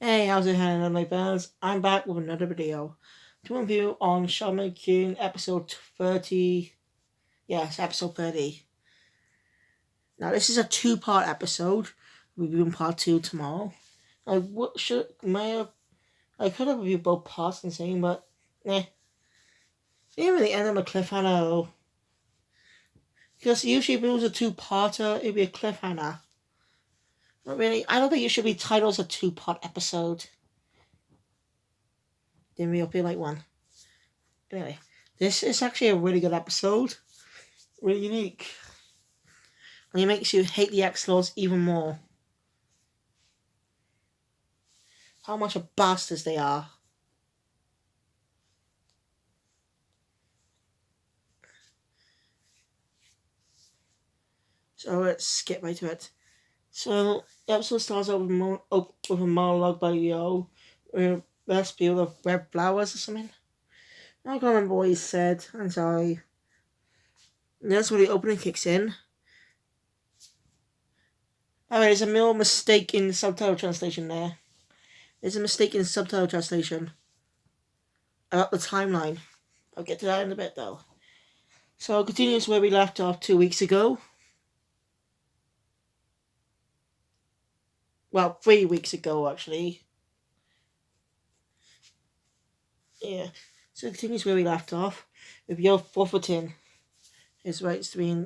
Hey, how's it going, my fans? I'm back with another video to review on Shaman King episode 30. Yes, episode 30. Now, this is a two-part episode. Reviewing part 2 tomorrow. I could have reviewed both parts and same, but eh. Didn't really end on a cliffhanger though. Because usually if it was a two-parter, it'd be a cliffhanger. But really, I don't think it should be titled as a two-part episode. Didn't really feel like one. Anyway, this is actually a really good episode. Really unique. And it makes you hate the X-Laws even more. How much of bastards they are. So let's get right to it. So the episode starts out with a monologue by Yo. Best view of red flowers or something. I can't remember what he said. I'm sorry. And that's where the opening kicks in. Alright, there's a real mistake in the subtitle translation there. There's a mistake in the subtitle translation about the timeline. I'll get to that in a bit though. So it continues where we left off 2 weeks ago. Well, 3 weeks ago actually. Yeah. So it continues where we left off. With Yo forfeiting his rights to be in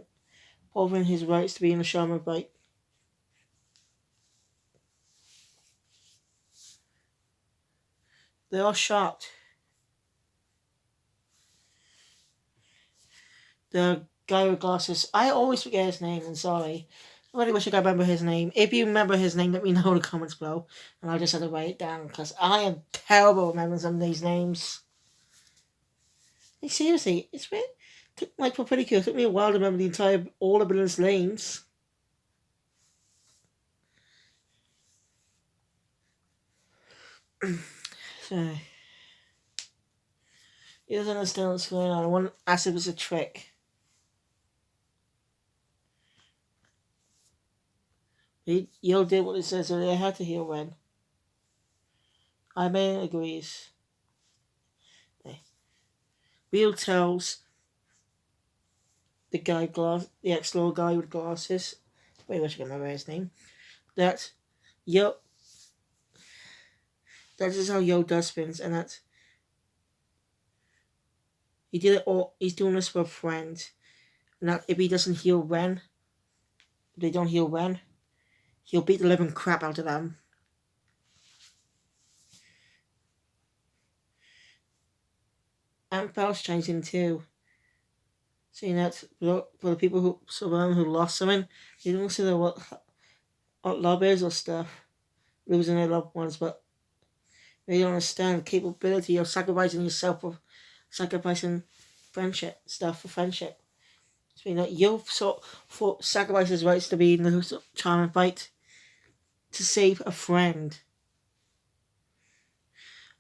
the shaman fight. They are shocked. The guy with glasses. I always forget his name, I'm sorry. I really wish I could remember his name. If you remember his name, let me know in the comments below. And I'll just have to write it down, because I am terrible at remembering some of these names. Like, seriously, it's really, like for pretty cool, it took me a while to remember all the villains' names. So, he doesn't understand what's going on. I want to ask if it was a trick. Yo did what it says, so they had to heal Ren. I mean, agrees. Bill tells the ex-law guy with glasses, wait, I should remember his name, that Yo, that is how Yo does things, and that he did it all. He's doing this for a friend, and that if he doesn't heal Ren, if they don't heal Ren, he'll beat the living crap out of them. And Faust chimes in too, saying that for the people who survived who lost someone, they don't see what love is or stuff, losing their loved ones, but they don't understand the capability of sacrificing yourself for sacrificing friendship stuff for friendship. So you know, Yo for sacrifice his rights to be in the Shaman fight to save a friend.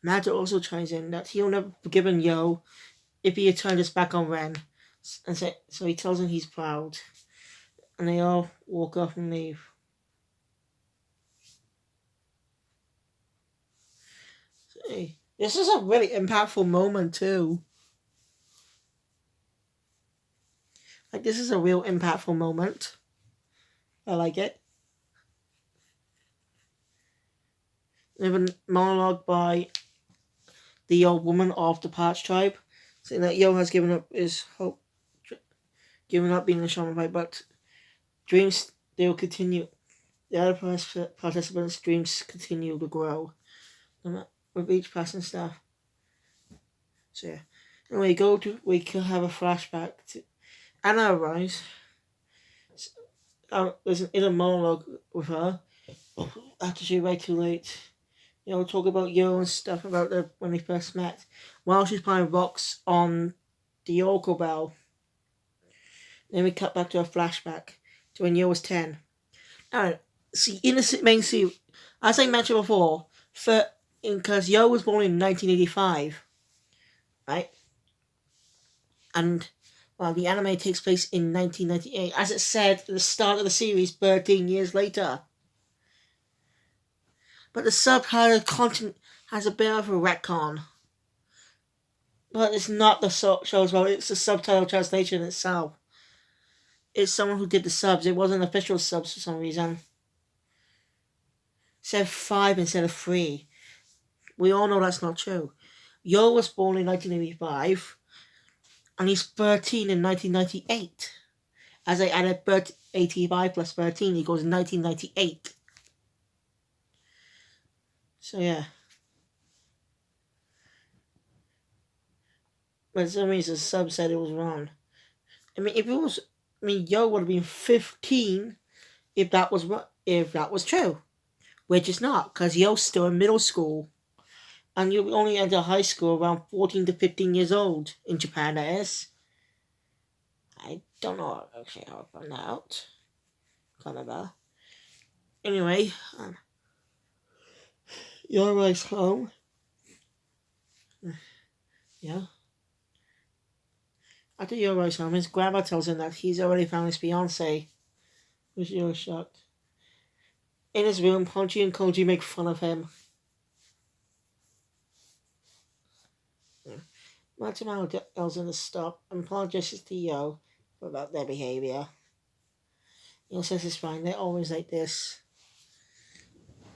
Matt also chimes in that he'll never forgiven Yo if he had turned his back on Ren, and so he tells him he's proud, and they all walk off and leave. See, this is a really impactful moment too. Like, this is a real impactful moment. I like it. We have a monologue by the old woman of the Parch tribe, saying that Yo has given up his hope, given up being a shaman fight, but dreams, they will continue. The other participants' dreams continue to grow with each passing staff. So yeah. Anyway, we could have a flashback to Anna arrives. There's an inner monologue with her after she arrived too late. You know, talk about Yo and stuff about when they first met, while she's playing rocks on the Oracle Bell. Then we cut back to a flashback to when Yo was 10. Alright, see, in the main series, as I mentioned before, because Yo was born in 1985, right? And, well, the anime takes place in 1998, as it said at the start of the series 13 years later. But the subtitle content has a bit of a retcon. But it's not the show's fault, it's the subtitle translation itself. It's someone who did the subs. It wasn't official subs for some reason. It said 5 instead of 3. We all know that's not true. Yo was born in 1985, and he's 13 in 1998. As I added 85 plus 13 equals 1998. So yeah. But for some reason, the sub said it was wrong. I mean, Yo would have been 15 if that was true, which is not, because Yo's still in middle school, and you only enter high school around 14 to 15 years old in Japan. That is. I don't know actually how I found that out. Can't remember. Anyway, Yo arrives home. Yeah. After Yo arrives home, his grandma tells him that he's already found his fiancée, which Yo is shocked. In his room, Ponchi and Koji make fun of him. Matsumoto tells him to stop and apologizes to Yo about their behavior. Yo says it's fine, they're always like this.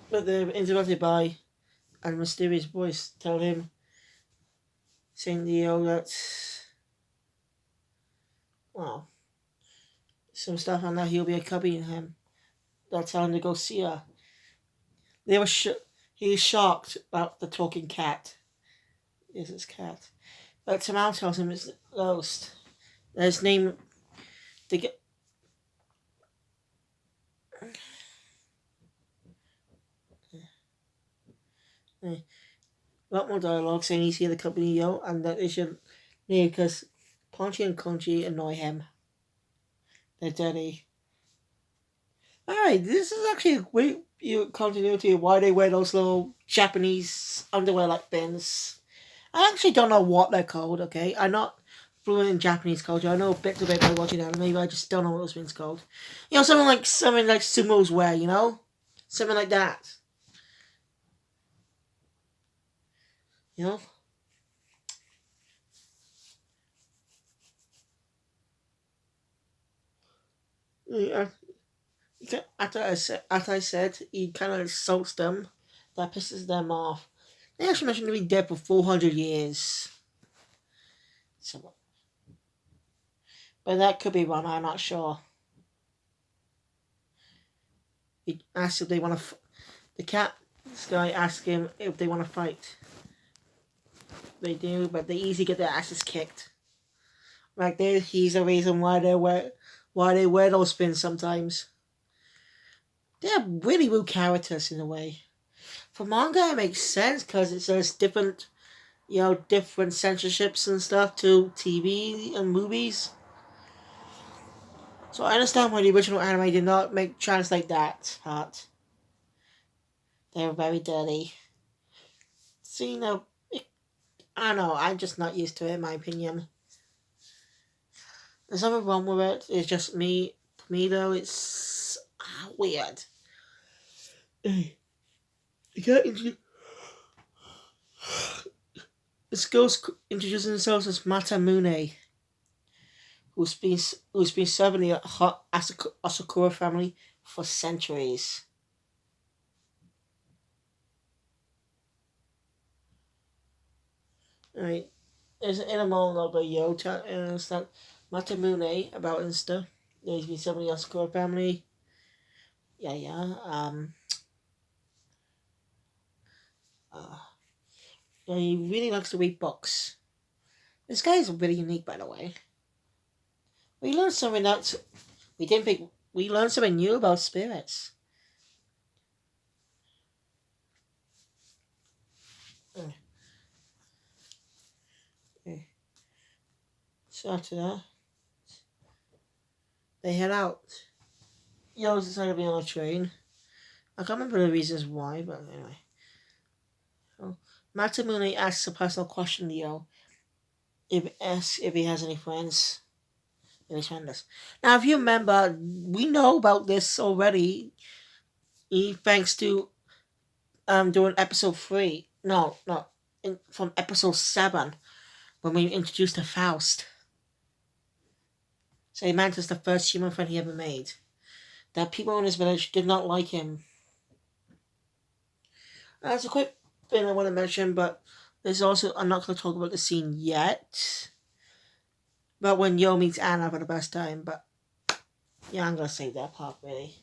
But they're interrupted by a mysterious voice telling him, saying to Yo that, well, some stuff and that he'll be accompanying him. They'll tell him to go see her. He's shocked about the talking cat. Is his cat. But Tamao tells him it's the ghost. His name. A lot more dialogue saying he's here to accompany Yo and that they should leave because Ponchi and Konji annoy him. They're dirty. Alright, this is actually a great continuity of why they wear those little Japanese underwear like bins. I actually don't know what they're called, okay? I'm not fluent in Japanese culture. I know bits of it by watching anime, but I just don't know what those bins called. You know, something like sumos wear, you know? Something like that. You know? Yeah. After I said, he kind of insults them. That pisses them off. They actually mentioned to be dead for 400 years. So, but that could be wrong, I'm not sure. He asked if they want to... This guy asked him if they want to fight. They do, but they easily get their asses kicked. Like, he's the reason why they wear those spins sometimes. They're really rude characters in a way. For manga, it makes sense because it says different censorships and stuff to TV and movies. So I understand why the original anime did not translate that part. They were very dirty. So, I don't know, I'm just not used to it, in my opinion. There's nothing wrong with it, it's just me. For me, though, it's weird. You can't This girl's introducing themselves as Matamune, who's been serving the Asakura family for centuries. Alright, there's in a monologue by Yo that Matamune about Insta. He's been serving the Asakura family. He really likes to read books. This guy is really unique, by the way. We learned something that we didn't think. We learned something new about spirits. Okay. So after that, they head out. Yo's decided to be on a train. I can't remember the reasons why, but anyway. So, Matamune asks a personal question to Yo. If he has any friends. Now, if you remember, we know about this already. Thanks to during episode 3. No, no, from episode 7 when we introduced to Faust. So he meant as the first human friend he ever made. That people in his village did not like him. That's a quick thing I want to mention, but there's also I'm not going to talk about the scene yet. But when Yo meets Anna for the first time, but yeah, I'm going to save that part really.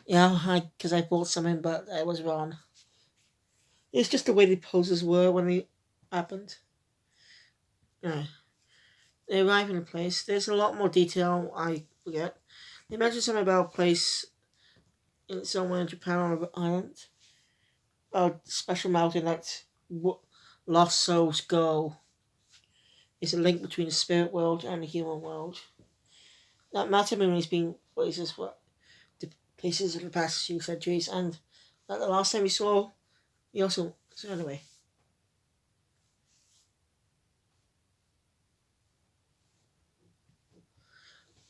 Yeah, because I bought something, but I was wrong. It's just the way the poses were when they happened. Yeah. They arrive in a place. There's a lot more detail I forget. They mentioned something about a place in somewhere in Japan on an island. A special mountain that lost souls go. It's a link between the spirit world and the human world. That Matamune has been places for the places in the past few centuries, and like the last time we saw, we also so anyway.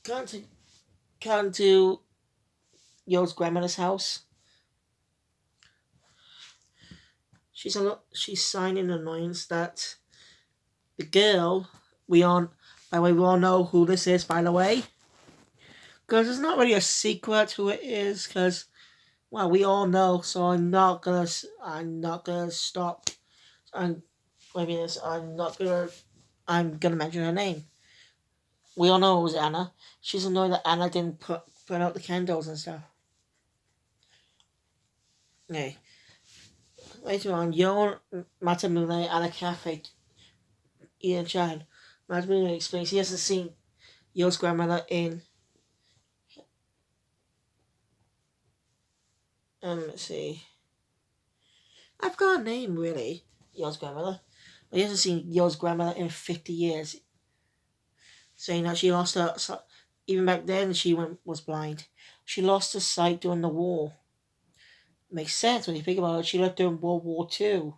Can't to, can't to Yo's grandmother's house. She's signing an annoyance that the girl we all by the way we all know who this is by the way because it's not really a secret who it is because well we all know so I'm not gonna stop I'm I mean I'm gonna mention her name. We all know it was Anna. She's annoyed that Anna didn't put out the candles and stuff. Okay. Later on, Yo, Matamune, and a cafe eating a child. Matamune explains he hasn't seen Yo's grandmother in let's see. I've got a name really. Yo's grandmother. But he hasn't seen Yo's grandmother in 50 years. Saying that she lost her even back then was blind. She lost her sight during the war. Makes sense when you think about it. She lived during World War Two.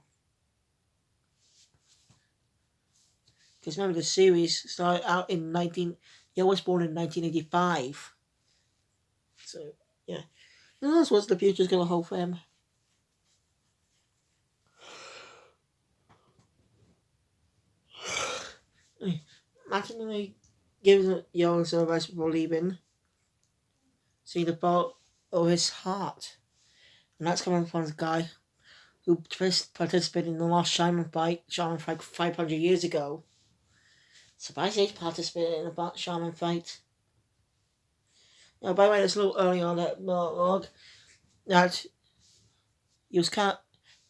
Because remember the series started out in 19. Yo was born in 1985. So yeah, who knows what the future's gonna hold for him. Mattingly gives Yo some advice before leaving. See the bolt of his heart, and that's coming from the guy who participated in the last Shaman fight 500 years ago. Surprised he's participated in a Shaman fight. By the way, it's a little early on that monologue that he was kind of,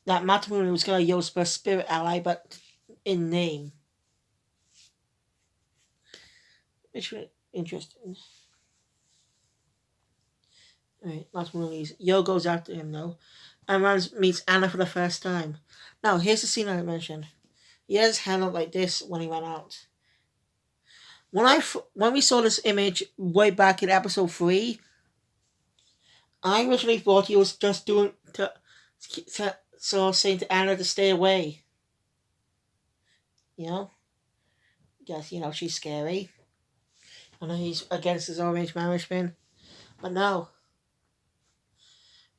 that Matamune was kind of Yo's first spirit ally, but in name. Which was interesting. Alright, Matamune leaves. Yo goes after him though, and meets Anna for the first time. Now, here's the scene I mentioned. He has his hand up like this when he went out. When we saw this image way back in episode 3, I originally thought he was just doing saying to Anna to stay away. You know, yes, she's scary. I know he's against his arranged marriage thing, but no.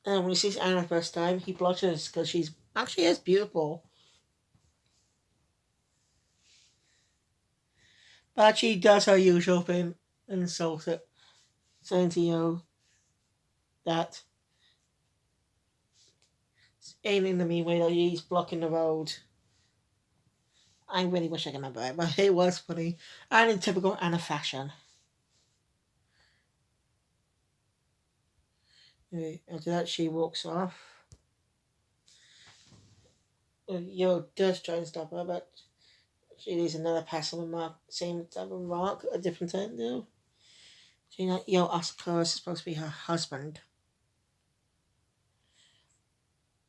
And when he sees Anna the first time, he blushes because she's actually is beautiful. But she does her usual thing and insults it, saying to you that ain't in the mean way that he's blocking the road. I really wish I could remember it, but it was funny. And in typical Anna fashion. Anyway, after that, she walks off. Yo does try and stop her, but she leaves another passive remark, same type of remark, a different time though. Yo Asuka is supposed to be her husband.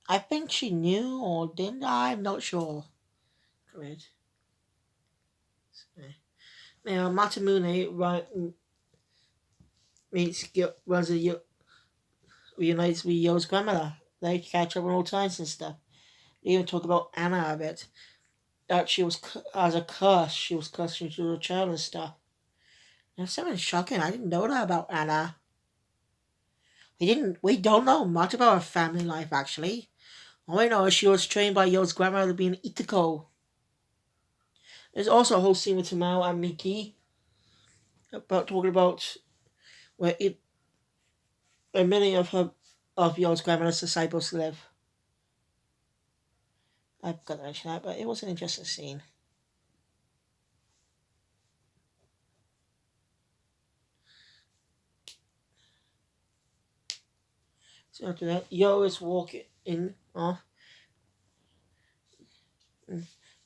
I think she knew or didn't. I'm not sure. Correct. Now, Matamune reunites with Yo's grandmother. They catch up on all times and stuff. They even talk about Anna a bit. That she was, as a curse, she was cursed when she was a child and stuff. That's something shocking. I didn't know that about Anna. We don't know much about her family life, actually. All I know is she was trained by Yo's grandmother to be an Itako. There's also a whole scene with Tamao and Miki about talking about where where many of Yo's grandmother's disciples live. I forgot to mention that, but it was an interesting scene. So after that, Yo is walking off,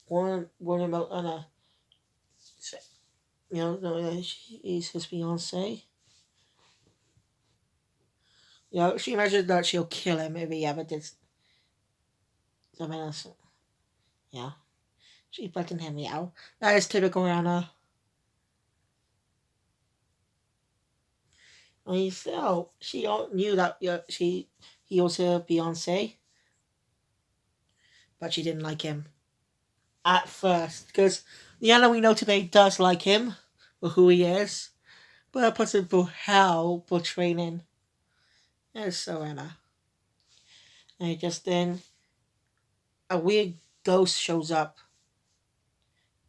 warning about Anna. No, she's his fiance. She mentioned that she'll kill him if he ever did something else. Yeah, she's letting him out. That is typical Anna. I mean, still, she all knew that he was her fiance, but she didn't like him at first because the Anna we know today does like him for who he is, but it puts him through hell for training. It's so Anna. And just then, a weird ghost shows up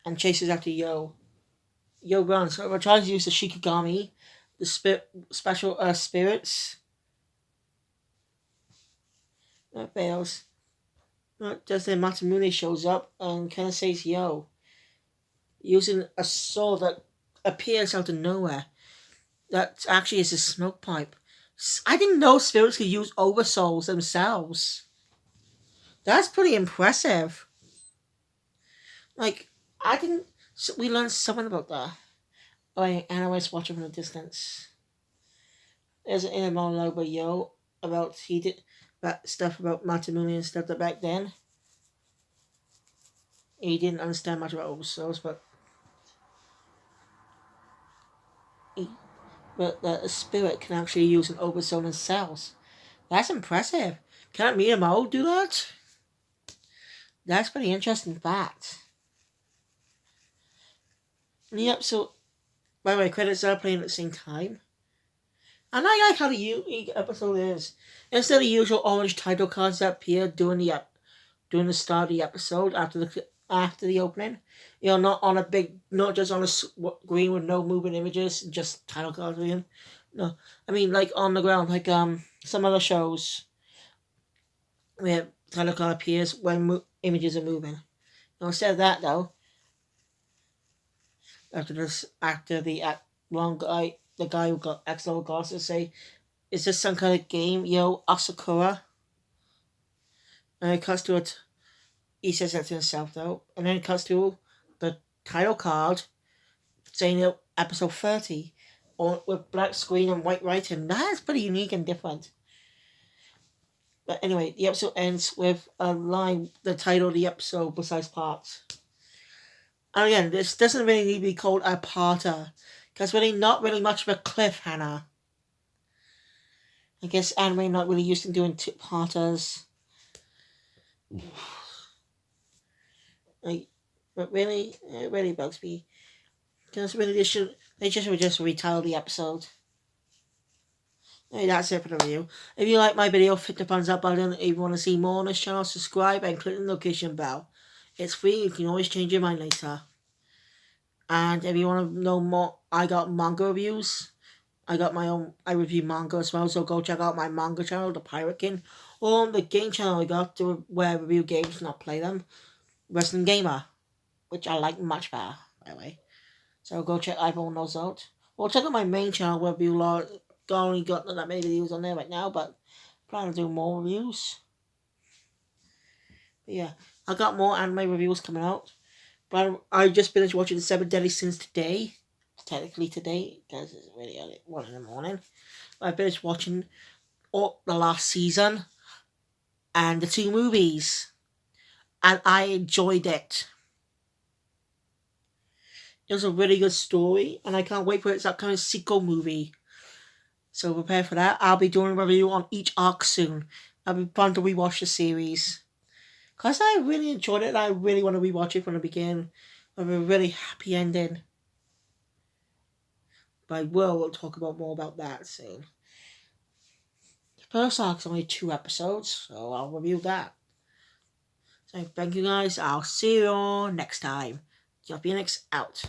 and chases after Yo. Yo runs. So we're trying to use the Shikigami, the special spirits. That fails. Just then Matsumune shows up and kind of says Yo, using a sword that appears out of nowhere. That actually is a smoke pipe. I didn't know spirits could use oversouls themselves. That's pretty impressive. Like, I didn't. So we learned something about that. Like, analysts watching from a distance. There's an inner monologue by Yo about he did that stuff about Matamune and stuff that back then he didn't understand much about oversouls, but that a spirit can actually use an oversoul in cells. That's impressive. Can't Miyamoto do that? That's pretty interesting fact. Yep, so by the way, credits are playing at the same time. And I like how the episode is. Instead of the usual orange title cards that appear during the start of the episode after the opening, not on a big, not just on a screen with no moving images, just title cards again. No, I mean like on the ground, like some other shows where title card appears when images are moving. Instead of that though, after the wrong guy, the guy who got excellent glasses say, "Is this some kind of game, Asakura?" And it cuts to it. He says that to himself though, and then it cuts to the title card saying episode 30, with black screen and white writing. That's pretty unique and different. But anyway, the episode ends with a line, the title of the episode besides parts. And again, this doesn't really need to be called a parter, because really not really much of a cliffhanger. I guess anime not really used to doing parters. But really, it really bugs me. Because really, they should just retitle the episode. Hey, that's it for the review. If you like my video, hit the thumbs up button. If you want to see more on this channel, subscribe and click the notification bell. It's free, you can always change your mind later. And if you want to know more, I got manga reviews. I got my own, I review manga as well, so go check out my manga channel, The Pirate King. Or the game channel I got, where I review games, not play them. Wrestling Gamer, which I like much better, by the way. So go check either one of those out. Or check out my main channel where we only got that many videos on there right now, but plan to do more reviews. But yeah, I got more anime reviews coming out. But I just finished watching the 7 Deadly Sins today. Technically today, because it's really early, 1 in the morning. But I finished watching the last season and the 2 movies. And I enjoyed it. It was a really good story, and I can't wait for its upcoming sequel movie. So prepare for that. I'll be doing a review on each arc soon. It'll be fun to rewatch the series. Because I really enjoyed it, and I really want to rewatch it from the beginning. With a really happy ending. But we'll talk about more about that soon. The first arc's only 2 episodes, so I'll review that. So thank you guys. I'll see you all next time. Phoenix out.